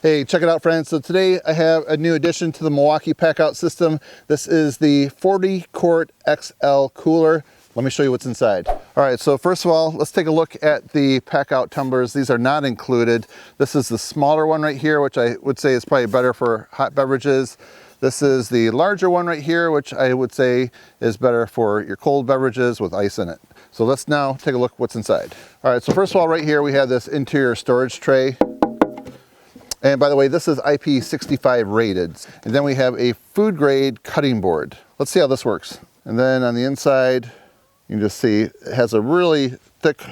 Hey, check it out, friends. So today I have a new addition to the Milwaukee PACKOUT system. This is the 40-quart XL cooler. Let me show you what's inside. All right, so first of all, let's take a look at the PACKOUT tumblers. These are not included. This is the smaller one right here, which I would say is probably better for hot beverages. This is the larger one right here, which I would say is better for your cold beverages with ice in it. So let's now take a look what's inside. All right, so first of all, right here we have this interior storage tray. And by the way, this is IP65 rated. And then we have a food grade cutting board. Let's see how this works. And then on the inside, you can just see it has a really thick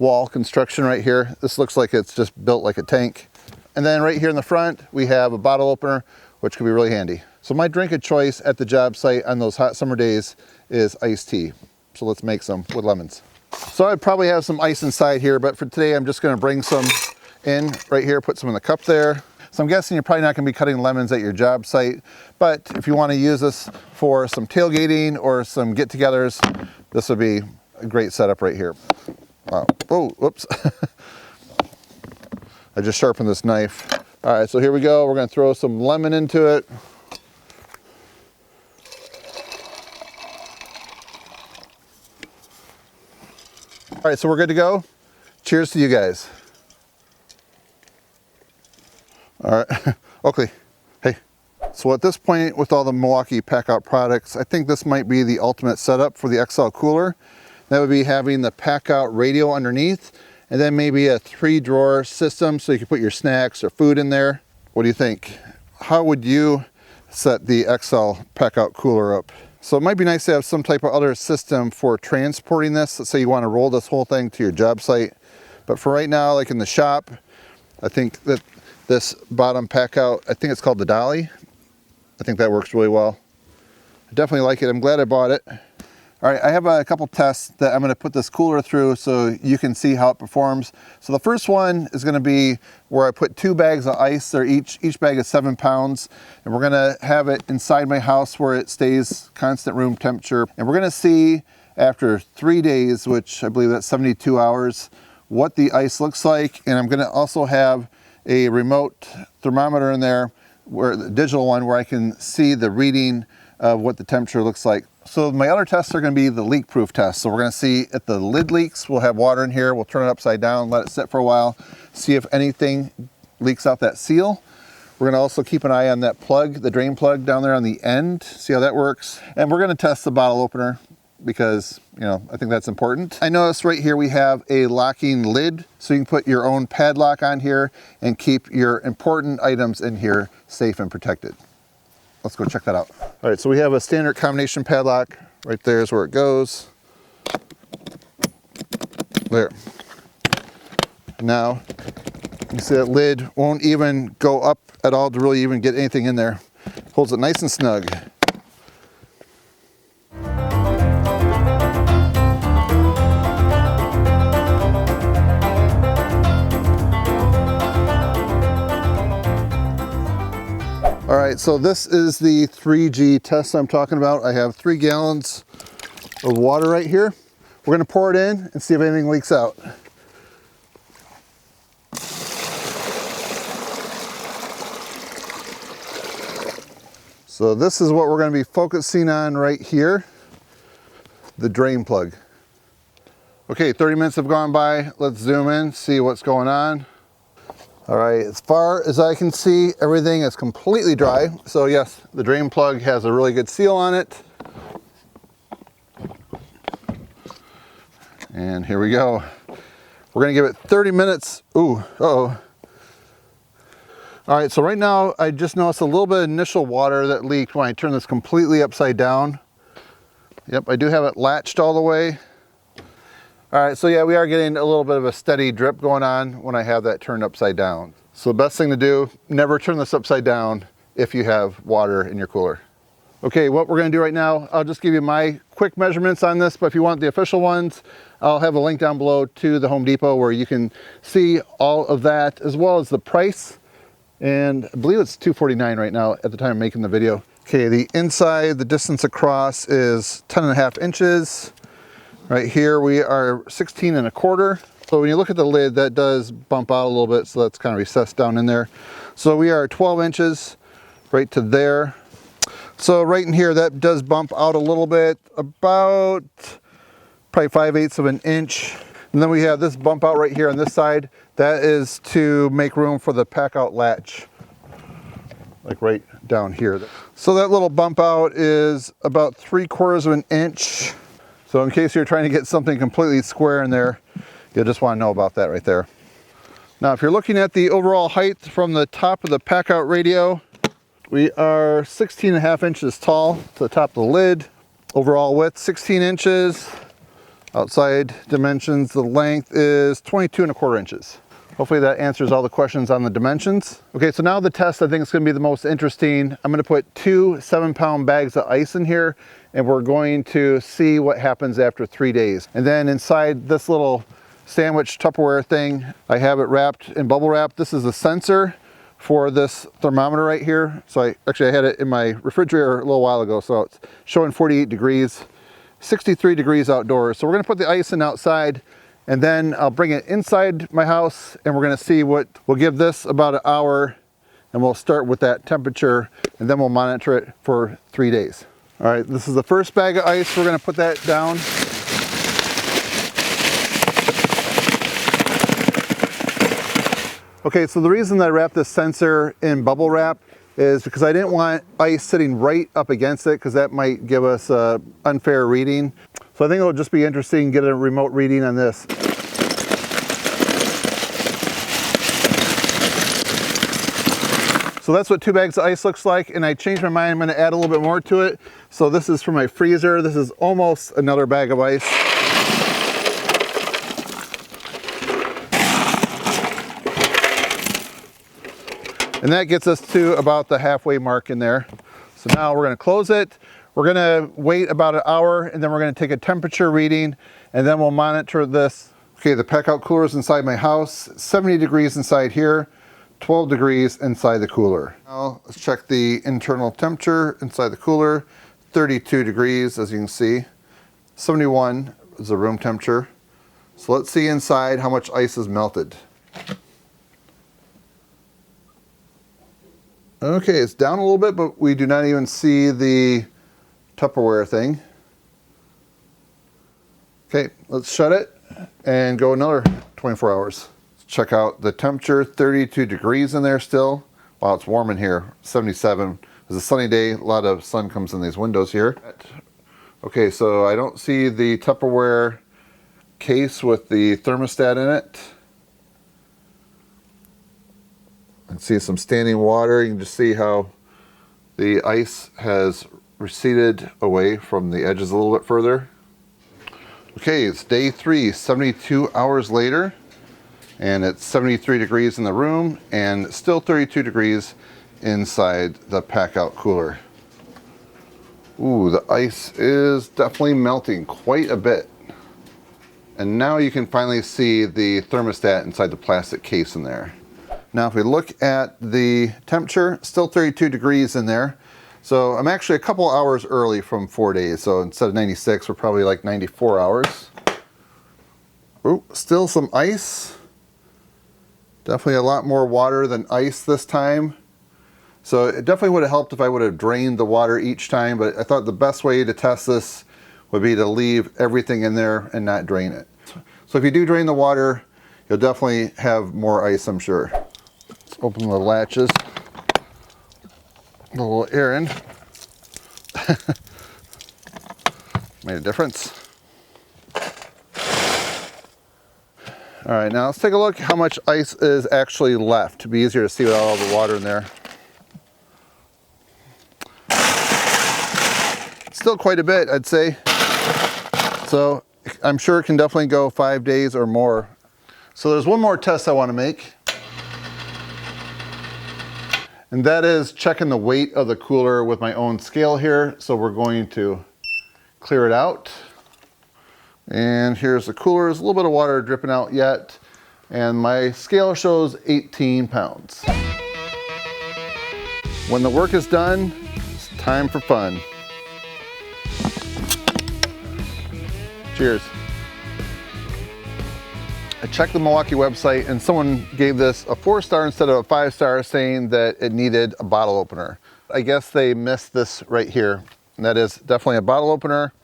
wall construction right here. This looks like it's just built like a tank. And then right here in the front, we have a bottle opener, which could be really handy. So my drink of choice at the job site on those hot summer days is iced tea. So let's make some with lemons. So I'd probably have some ice inside here, but for today, I'm just gonna bring some in right here, put some in the cup there. So I'm guessing you're probably not gonna be cutting lemons at your job site, but if you wanna use this for some tailgating or some get-togethers, this would be a great setup right here. Wow, oh, whoops. I just sharpened this knife. All right, so here we go. We're gonna throw some lemon into it. All right, so we're good to go. Cheers to you guys. All right, Oakley, hey. So at this point, with all the Milwaukee PACKOUT products, I think this might be the ultimate setup for the XL cooler. That would be having the PACKOUT radio underneath, and then maybe a 3-drawer system so you can put your snacks or food in there. What do you think? How would you set the XL PACKOUT cooler up? So it might be nice to have some type of other system for transporting this. Let's say you want to roll this whole thing to your job site. But for right now, like in the shop, I think that this bottom PACKOUT, I think it's called the dolly. I think that works really well. I definitely like it. I'm glad I bought it. All right, I have a couple tests that I'm gonna put this cooler through so you can see how it performs. So the first one is gonna be where I put 2 bags of ice. They're each bag is 7 pounds. And we're gonna have it inside my house where it stays constant room temperature. And we're gonna see after 3 days, which I believe that's 72 hours, what the ice looks like. And I'm gonna also have a remote thermometer in there, where the digital one, where I can see the reading of what the temperature looks like. So my other tests are going to be the leak proof test. So we're going to see if the lid leaks. We'll have water in here. We'll turn it upside down, let it sit for a while, see if anything leaks out that seal. We're going to also keep an eye on that plug, the drain plug down there on the end, see how that works. And we're going to test the bottle opener because, you know, I think that's important. I notice right here we have a locking lid, so you can put your own padlock on here and keep your important items in here safe and protected. Let's go check that out. All right, so we have a standard combination padlock. Right there is where it goes. There. Now, you see that lid won't even go up at all to really even get anything in there. Holds it nice and snug. All right, so this is the 3G test I'm talking about. I have 3 gallons of water right here. We're gonna pour it in and see if anything leaks out. So this is what we're gonna be focusing on right here, the drain plug. Okay, 30 minutes have gone by. Let's zoom in, see what's going on. All right, as far as I can see, everything is completely dry. So yes, the drain plug has a really good seal on it. And here we go. We're gonna give it 30 minutes. Ooh, uh-oh. All right, so right now, I just noticed a little bit of initial water that leaked when I turned this completely upside down. Yep, I do have it latched all the way. All right, so yeah, we are getting a little bit of a steady drip going on when I have that turned upside down. So the best thing to do, never turn this upside down if you have water in your cooler. Okay, what we're gonna do right now, I'll just give you my quick measurements on this, but if you want the official ones, I'll have a link down below to the Home Depot where you can see all of that, as well as the price. And I believe it's $249 right now at the time of making the video. Okay, the inside, the distance across is 10.5 inches. Right here we are 16 1/4. So when you look at the lid, that does bump out a little bit, so that's kind of recessed down in there. So we are 12 inches right to there. So right in here, that does bump out a little bit, about probably 5/8 of an inch. And then we have this bump out right here on this side. That is to make room for the pack out latch, like right down here. So that little bump out is about 3/4 of an inch. So in case you're trying to get something completely square in there, you'll just want to know about that right there. Now, if you're looking at the overall height from the top of the pack out radio, we are 16.5 inches tall to the top of the lid. Overall width, 16 inches. Outside dimensions, the length is 22.25 inches. Hopefully that answers all the questions on the dimensions. Okay, so now the test I think is gonna be the most interesting. I'm gonna put 2 7-pound bags of ice in here, and we're going to see what happens after 3 days. And then inside this little sandwich Tupperware thing, I have it wrapped in bubble wrap. This is a sensor for this thermometer right here. So I had it in my refrigerator a little while ago, so it's showing 48 degrees, 63 degrees outdoors. So we're gonna put the ice in outside, and then I'll bring it inside my house, and we're gonna see what, we'll give this about an hour, and we'll start with that temperature, and then we'll monitor it for 3 days. All right, this is the first bag of ice. We're gonna put that down. Okay, so the reason that I wrapped this sensor in bubble wrap is because I didn't want ice sitting right up against it, because that might give us an unfair reading. So I think it'll just be interesting to get a remote reading on this. So that's what 2 bags of ice looks like, and I changed my mind. I'm gonna add a little bit more to it. So this is for my freezer. This is almost another bag of ice. And that gets us to about the halfway mark in there. So now we're gonna close it. We're gonna wait about an hour, and then we're gonna take a temperature reading, and then we'll monitor this. Okay, the pack out cooler is inside my house, 70 degrees inside here, 12 degrees inside the cooler. Now let's check the internal temperature inside the cooler, 32 degrees as you can see. 71 is the room temperature. So let's see inside how much ice is melted. Okay, it's down a little bit, but we do not even see the Tupperware thing. Okay, let's shut it and go another 24 hours. Let's check out the temperature, 32 degrees in there still. Wow, it's warm in here, 77. It's a sunny day, a lot of sun comes in these windows here. Okay, so I don't see the Tupperware case with the thermostat in it. And see some standing water. You can just see how the ice has receded away from the edges a little bit further. Okay, it's day 3, 72 hours later, and it's 73 degrees in the room and still 32 degrees inside the pack out cooler. Ooh, the ice is definitely melting quite a bit. And now you can finally see the thermostat inside the plastic case in there. Now if we look at the temperature, still 32 degrees in there. So I'm actually a couple hours early from 4 days. So instead of 96, we're probably like 94 hours. Ooh, still some ice. Definitely a lot more water than ice this time. So it definitely would have helped if I would have drained the water each time, but I thought the best way to test this would be to leave everything in there and not drain it. So if you do drain the water, you'll definitely have more ice, I'm sure. Let's open the latches. A little air in. Made a difference. All right, now let's take a look how much ice is actually left. It'd be easier to see without all the water in there. Still quite a bit, I'd say. So I'm sure it can definitely go 5 days or more. So there's one more test I want to make. And that is checking the weight of the cooler with my own scale here. So we're going to clear it out. And here's the cooler. There's a little bit of water dripping out yet. And my scale shows 18 pounds. When the work is done, it's time for fun. Cheers. I checked the Milwaukee website and someone gave this a 4-star instead of a 5-star, saying that it needed a bottle opener. I guess they missed this right here. And that is definitely a bottle opener.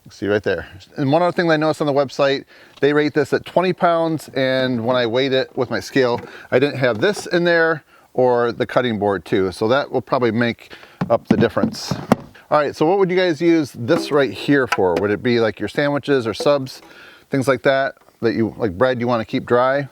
You can see right there. And one other thing that I noticed on the website, they rate this at 20 pounds. And when I weighed it with my scale, I didn't have this in there or the cutting board too. So that will probably make up the difference. All right, so what would you guys use this right here for? Would it be like your sandwiches or subs, things like that you, like bread you want to keep dry?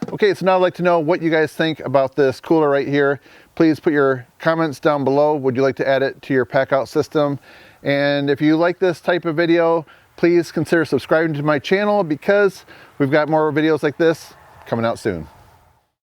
Okay, so now I'd like to know what you guys think about this cooler right here. Please put your comments down below. Would you like to add it to your pack-out system? And if you like this type of video, please consider subscribing to my channel, because we've got more videos like this coming out soon.